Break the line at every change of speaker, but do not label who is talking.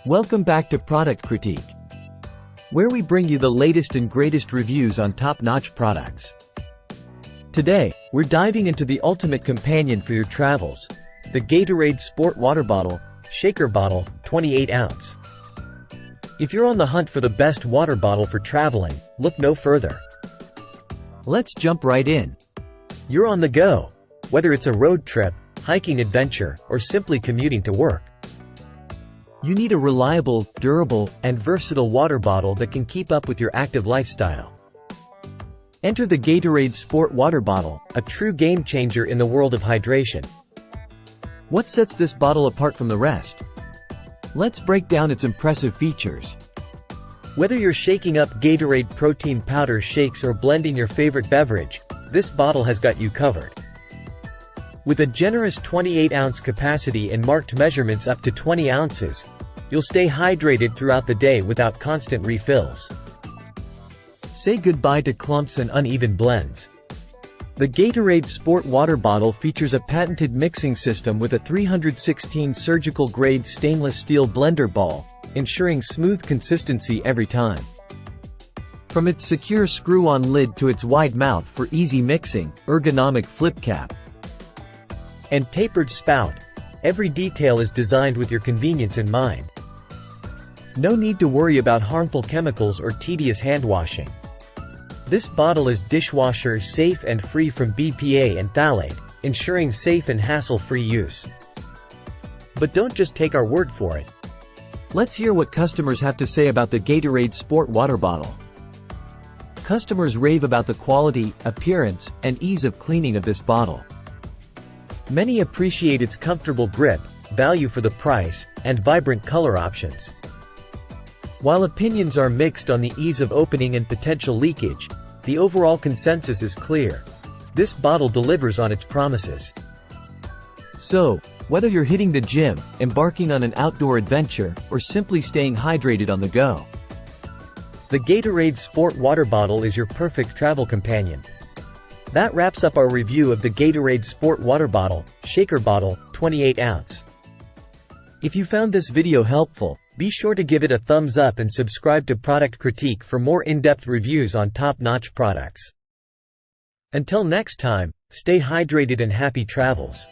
Welcome back to Product Critique, where we bring you the latest and greatest reviews on top-notch products. Today, we're diving into the ultimate companion for your travels, the Gatorade Sport Water Bottle, Shaker Bottle, 28 ounce. If you're on the hunt for the best water bottle for traveling, look no further. Let's jump right in. You're on the go, whether it's a road trip, hiking adventure, or simply commuting to work. You need a reliable, durable, and versatile water bottle that can keep up with your active lifestyle. Enter the Gatorade Sport Water Bottle, a true game changer in the world of hydration. What sets this bottle apart from the rest? Let's break down its impressive features. Whether you're shaking up Gatorade protein powder shakes or blending your favorite beverage, this bottle has got you covered. With a generous 28-ounce capacity and marked measurements up to 20 ounces, you'll stay hydrated throughout the day without constant refills. Say goodbye to clumps and uneven blends. The Gatorade Sport Water Bottle features a patented mixing system with a 316 surgical-grade stainless steel blender ball, ensuring smooth consistency every time. From its secure screw-on lid to its wide mouth for easy mixing, ergonomic flip cap, and tapered spout, every detail is designed with your convenience in mind. No need to worry about harmful chemicals or tedious hand washing. This bottle is dishwasher safe and free from BPA and phthalate, ensuring safe and hassle-free use. But don't just take our word for it. Let's hear what customers have to say about the Gatorade Sport Water Bottle. Customers rave about the quality, appearance, and ease of cleaning of this bottle. Many appreciate its comfortable grip, value for the price, and vibrant color options. While opinions are mixed on the ease of opening and potential leakage, the overall consensus is clear. This bottle delivers on its promises. So, whether you're hitting the gym, embarking on an outdoor adventure, or simply staying hydrated on the go, the Gatorade Sport Water Bottle is your perfect travel companion. That wraps up our review of the Gatorade Sport Water Bottle, Shaker Bottle, 28 ounce. If you found this video helpful, be sure to give it a thumbs up and subscribe to Product Critique for more in-depth reviews on top-notch products. Until next time, stay hydrated and happy travels.